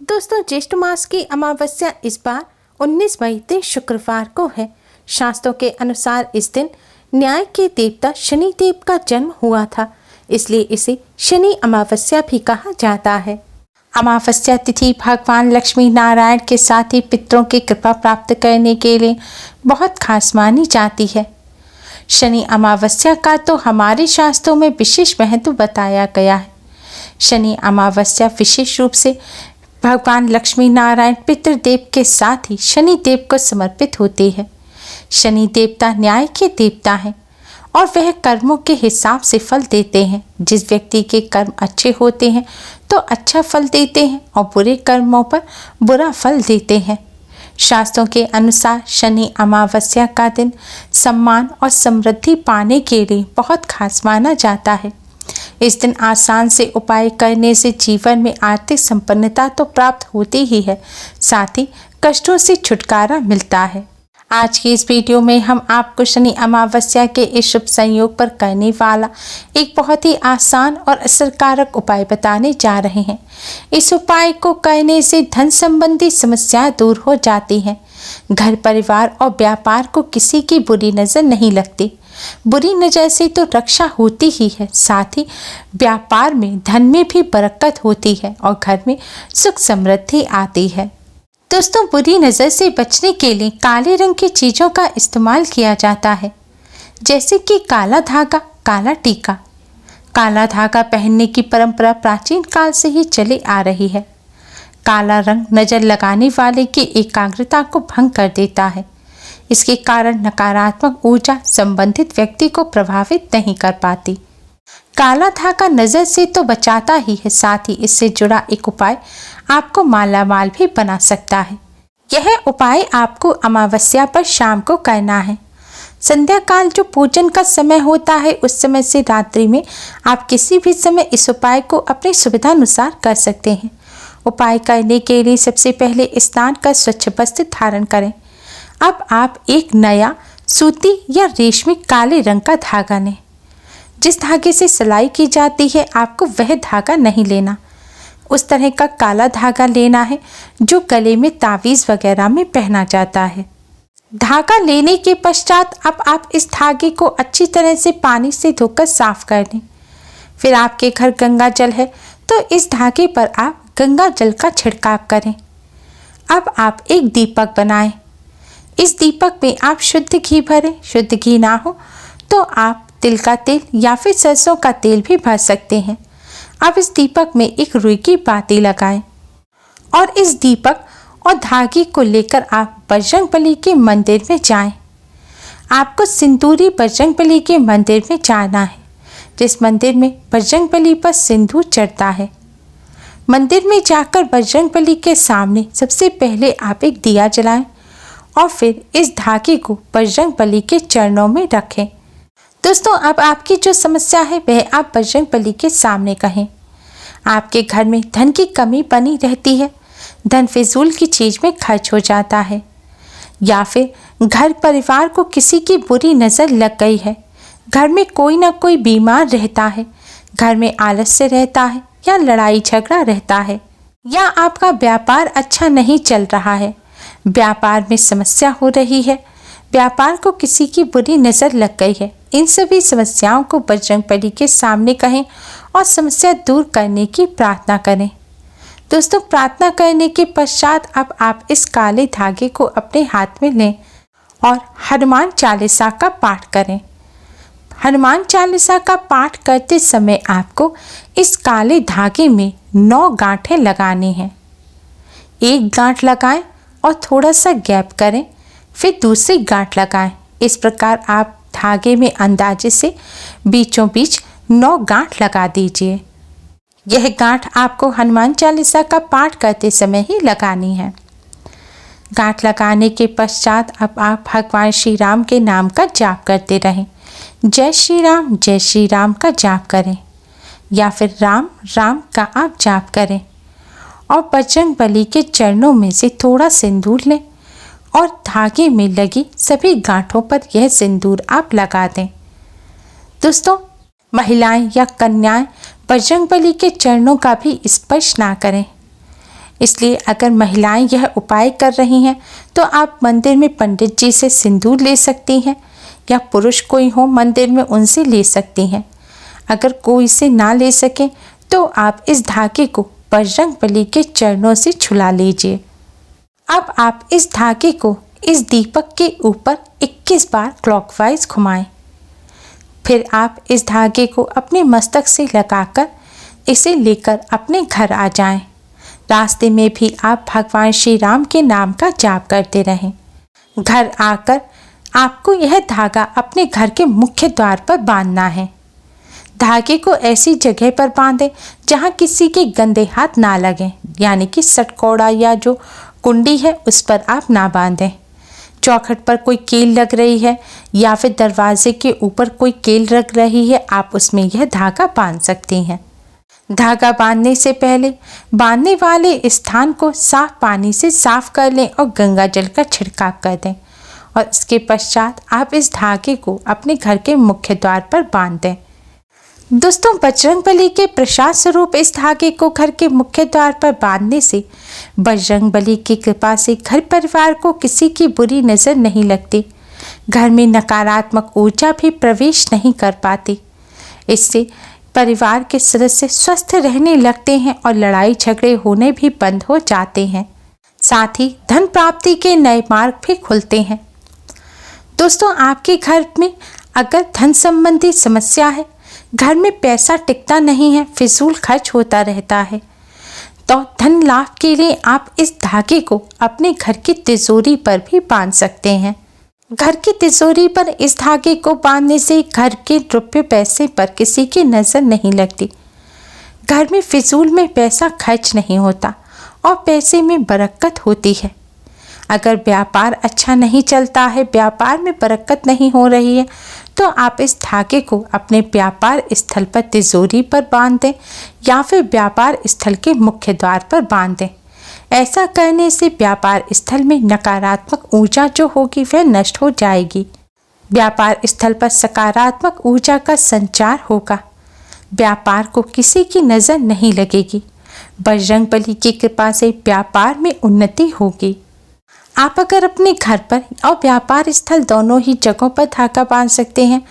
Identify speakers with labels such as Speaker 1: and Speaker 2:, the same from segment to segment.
Speaker 1: दोस्तों, ज्येष्ठ मास की अमावस्या इस बार 19 मई दिन शुक्रवार को है। शास्त्रों के अनुसार इस दिन न्याय के देवता शनि देव का जन्म हुआ था, इसलिए इसे शनि अमावस्या भी कहा जाता है। अमावस्या तिथि भगवान लक्ष्मी नारायण के साथ ही पितरों की कृपा प्राप्त करने के लिए बहुत खास मानी जाती है। शनि अमावस्या का तो हमारे शास्त्रों में विशेष महत्व बताया गया है। शनि अमावस्या विशेष रूप से भगवान लक्ष्मी नारायण पितृदेव के साथ ही शनि देव को समर्पित होती है। शनि देवता न्याय के देवता हैं और वह कर्मों के हिसाब से फल देते हैं। जिस व्यक्ति के कर्म अच्छे होते हैं तो अच्छा फल देते हैं और बुरे कर्मों पर बुरा फल देते हैं। शास्त्रों के अनुसार शनि अमावस्या का दिन सम्मान और समृद्धि पाने के लिए बहुत खास माना जाता है। इस दिन आसान से उपाय करने से जीवन में आर्थिक संपन्नता तो प्राप्त होती ही है, साथ ही कष्टों से छुटकारा मिलता है। आज की इस वीडियो में हम आपको शनि अमावस्या के इस शुभ संयोग पर करने वाला एक बहुत ही आसान और असरकारक उपाय बताने जा रहे हैं। इस उपाय को करने से धन संबंधी समस्याएं दूर हो जाती हैं। घर परिवार और व्यापार को किसी की बुरी नज़र नहीं लगती। बुरी नज़र से तो रक्षा होती ही है, साथ ही व्यापार में धन में भी बरकत होती है और घर में सुख समृद्धि आती है। दोस्तों, बुरी नज़र से बचने के लिए काले रंग की चीज़ों का इस्तेमाल किया जाता है, जैसे कि काला धागा, काला टीका। काला धागा पहनने की परंपरा प्राचीन काल से ही चली आ रही है। काला रंग नज़र लगाने वाले की एकाग्रता को भंग कर देता है। इसके कारण नकारात्मक ऊर्जा संबंधित व्यक्ति को प्रभावित नहीं कर पाती। काला धागा नज़र से तो बचाता ही है, साथ ही इससे जुड़ा एक उपाय आपको मालामाल भी बना सकता है। यह उपाय आपको अमावस्या पर शाम को करना है। संध्या काल जो पूजन का समय होता है, उस समय से रात्रि में आप किसी भी समय इस उपाय को अपनी सुविधानुसार कर सकते हैं। उपाय करने के लिए सबसे पहले स्नान कर स्वच्छ वस्त्र धारण करें। अब आप एक नया सूती या रेशमी काले रंग का धागा लें। जिस धागे से सिलाई की जाती है, आपको वह धागा नहीं लेना। उस तरह का काला धागा लेना है जो गले में तावीज़ वगैरह में पहना जाता है। धागा लेने के पश्चात अब आप इस धागे को अच्छी तरह से पानी से धोकर साफ कर लें। फिर आपके घर गंगा जल है तो इस धागे पर आप गंगा जल का छिड़काव करें। अब आप एक दीपक बनाएं। इस दीपक में आप शुद्ध घी भरें। शुद्ध घी ना हो तो आप तिल का तेल या फिर सरसों का तेल भी भर सकते हैं। अब इस दीपक में एक रुई की बाती लगाएं और इस दीपक और धागे को लेकर आप बजरंगबली के मंदिर में जाएं। आपको सिंदूरी बजरंगबली के मंदिर में जाना है, जिस मंदिर में बजरंगबली पर सिंदूर चढ़ता है। मंदिर में जाकर बजरंगबली के सामने सबसे पहले आप एक दिया जलाएं और फिर इस धागे को बजरंगबली के चरणों में रखें। दोस्तों, अब आपकी जो समस्या है वह आप बजरंगबली के सामने कहें। आपके घर में धन की कमी बनी रहती है, धन फिजूल की चीज़ में खर्च हो जाता है, या फिर घर परिवार को किसी की बुरी नज़र लग गई है, घर में कोई ना कोई बीमार रहता है, घर में आलस्य रहता है या लड़ाई झगड़ा रहता है, या आपका व्यापार अच्छा नहीं चल रहा है, व्यापार में समस्या हो रही है, व्यापार को किसी की बुरी नज़र लग गई है। इन सभी समस्याओं को बजरंगबली के सामने कहें और समस्या दूर करने की प्रार्थना करें। दोस्तों, प्रार्थना करने के पश्चात अब आप इस काले धागे को अपने हाथ में लें और हनुमान चालीसा का पाठ करें। हनुमान चालीसा का पाठ करते समय आपको इस काले धागे में 9 गांठें लगानी हैं। एक गांठ लगाएं और थोड़ा सा गैप करें, फिर दूसरी गांठ लगाएं। इस प्रकार आप धागे में अंदाजे से बीचों बीच 9 गांठ लगा दीजिए। यह गांठ आपको हनुमान चालीसा का पाठ करते समय ही लगानी है। गांठ लगाने के पश्चात अब आप भगवान श्री राम के नाम का जाप करते रहें। जय श्री राम का जाप करें या फिर राम राम का आप जाप करें और बजरंगबली के चरणों में से थोड़ा सिंदूर लें और धागे में लगी सभी गांठों पर यह सिंदूर आप लगा दें। दोस्तों, महिलाएं या कन्याएं बजरंगबली के चरणों का भी स्पर्श ना करें। इसलिए अगर महिलाएं यह उपाय कर रही हैं तो आप मंदिर में पंडित जी से सिंदूर ले सकती हैं, या पुरुष कोई हो मंदिर में उनसे ले सकती हैं। अगर कोई से ना ले सके तो आप इस धागे को बजरंगबली के चरणों से छुला लीजिए। अब आप इस धागे को इस दीपक के ऊपर 21 बार क्लॉकवाइज घुमाएं। फिर आप इस धागे को अपने मस्तक से लगाकर इसे लेकर अपने घर आ जाएं। रास्ते में भी आप भगवान श्री राम के नाम का जाप करते रहें। घर आकर आपको यह धागा अपने घर के मुख्य द्वार पर बांधना है। धागे को ऐसी जगह पर बांधें जहां किसी के गंदे हाथ ना लगें, यानी कि सटकौड़ा या जो कुंडी है उस पर आप ना बांधें। चौखट पर कोई कील लग रही है या फिर दरवाजे के ऊपर कोई कील लग रही है, आप उसमें यह धागा बांध सकती हैं। धागा बांधने से पहले बांधने वाले स्थान को साफ पानी से साफ कर लें और गंगा जल का छिड़काव कर दें, और इसके पश्चात आप इस धागे को अपने घर के मुख्य द्वार पर बांध दें। दोस्तों, बजरंगबली के प्रसाद स्वरूप इस धागे को घर के मुख्य द्वार पर बांधने से बजरंगबली की कृपा से घर परिवार को किसी की बुरी नज़र नहीं लगती। घर में नकारात्मक ऊर्जा भी प्रवेश नहीं कर पाती। इससे परिवार के सदस्य स्वस्थ रहने लगते हैं और लड़ाई झगड़े होने भी बंद हो जाते हैं। साथ ही धन प्राप्ति के नए मार्ग भी खुलते हैं। दोस्तों, आपके घर में अगर धन संबंधी समस्या है, घर में पैसा टिकता नहीं है, फिजूल खर्च होता रहता है, तो धन लाभ के लिए आप इस धागे को अपने घर की तिजोरी पर भी बांध सकते हैं। घर की तिजोरी पर इस धागे को बांधने से घर के रुपये पैसे पर किसी की नज़र नहीं लगती। घर में फिजूल में पैसा खर्च नहीं होता और पैसे में बरकत होती है। अगर व्यापार अच्छा नहीं चलता है, व्यापार में बरकत नहीं हो रही है, तो आप इस धागे को अपने व्यापार स्थल पर तिजोरी पर बांध दें या फिर व्यापार स्थल के मुख्य द्वार पर बांध दें। ऐसा करने से व्यापार स्थल में नकारात्मक ऊर्जा जो होगी वह नष्ट हो जाएगी। व्यापार स्थल पर सकारात्मक ऊर्जा का संचार होगा। व्यापार को किसी की नज़र नहीं लगेगी। बजरंगबली की कृपा से व्यापार में उन्नति होगी। आप अगर अपने घर पर और व्यापार स्थल दोनों ही जगहों पर धागा बांध सकते हैं,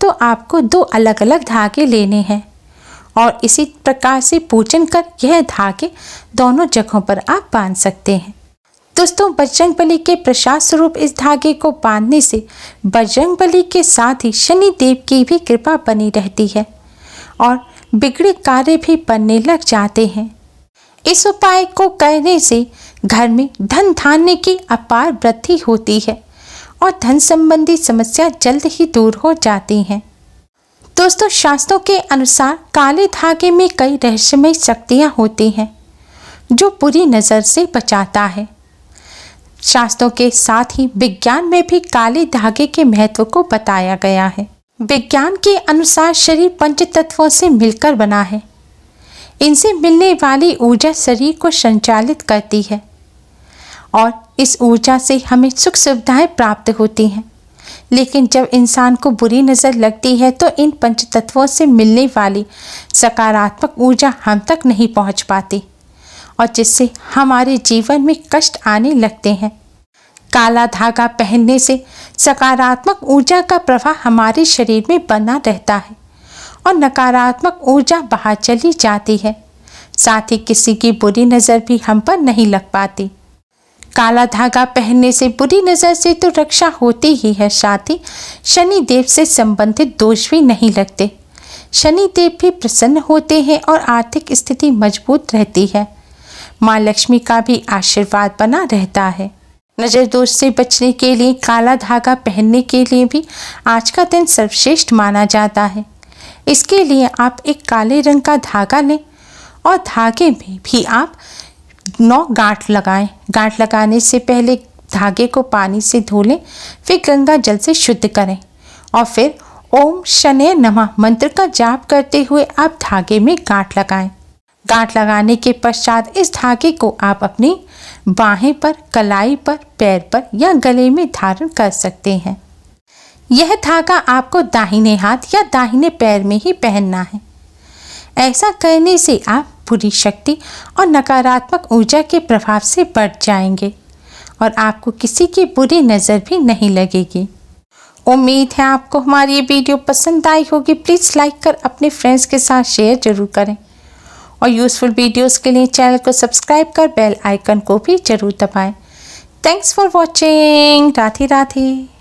Speaker 1: तो आपको 2 अलग अलग धागे लेने हैं और इसी प्रकार से पूजन कर यह धागे दोनों जगहों पर आप बांध सकते हैं। दोस्तों, बजरंगबली के प्रसाद स्वरूप इस धागे को बांधने से बजरंगबली के साथ ही शनि देव की भी कृपा बनी रहती है और बिगड़े कार्य भी बनने लग जाते हैं। इस उपाय को करने से घर में धन धान्य की अपार वृद्धि होती है और धन संबंधी समस्या जल्द ही दूर हो जाती हैं। दोस्तों, शास्त्रों के अनुसार काले धागे में कई रहस्यमय शक्तियाँ होती हैं जो बुरी नज़र से बचाता है। शास्त्रों के साथ ही विज्ञान में भी काले धागे के महत्व को बताया गया है। विज्ञान के अनुसार शरीर 5 तत्वों से मिलकर बना है। इनसे मिलने वाली ऊर्जा शरीर को संचालित करती है और इस ऊर्जा से हमें सुख सुविधाएं प्राप्त होती हैं। लेकिन जब इंसान को बुरी नज़र लगती है तो इन 5 तत्वों से मिलने वाली सकारात्मक ऊर्जा हम तक नहीं पहुंच पाती और जिससे हमारे जीवन में कष्ट आने लगते हैं। काला धागा पहनने से सकारात्मक ऊर्जा का प्रवाह हमारे शरीर में बना रहता है और नकारात्मक ऊर्जा बाहर चली जाती है। साथ ही किसी की बुरी नज़र भी हम पर नहीं लग पाती। काला धागा पहनने से बुरी नज़र से तो रक्षा होती ही है, साथ ही शनि देव से संबंधित दोष भी नहीं लगते। शनि देव भी प्रसन्न होते हैं और आर्थिक स्थिति मजबूत रहती है। माँ लक्ष्मी का भी आशीर्वाद बना रहता है। नज़र दोष से बचने के लिए काला धागा पहनने के लिए भी आज का दिन सर्वश्रेष्ठ माना जाता है। इसके लिए आप एक काले रंग का धागा लें और धागे में भी आप 9 गांठ लगाएं। गांठ लगाने से पहले धागे को पानी से धो लें, फिर गंगा जल से शुद्ध करें और फिर ओम शनैः नमः मंत्र का जाप करते हुए आप धागे में गांठ लगाएं। गांठ लगाने के पश्चात इस धागे को आप अपनी बाहें पर, कलाई पर, पैर पर या गले में धारण कर सकते हैं। यह धागा आपको दाहिने हाथ या दाहिने पैर में ही पहनना है। ऐसा करने से आप बुरी शक्ति और नकारात्मक ऊर्जा के प्रभाव से बच जाएंगे और आपको किसी की बुरी नज़र भी नहीं लगेगी। उम्मीद है आपको हमारी ये वीडियो पसंद आई होगी। प्लीज़ लाइक कर अपने फ्रेंड्स के साथ शेयर ज़रूर करें और यूज़फुल वीडियोस के लिए चैनल को सब्सक्राइब कर बेल आइकन को भी ज़रूर दबाएं। Thanks for watching. Radhe Radhe.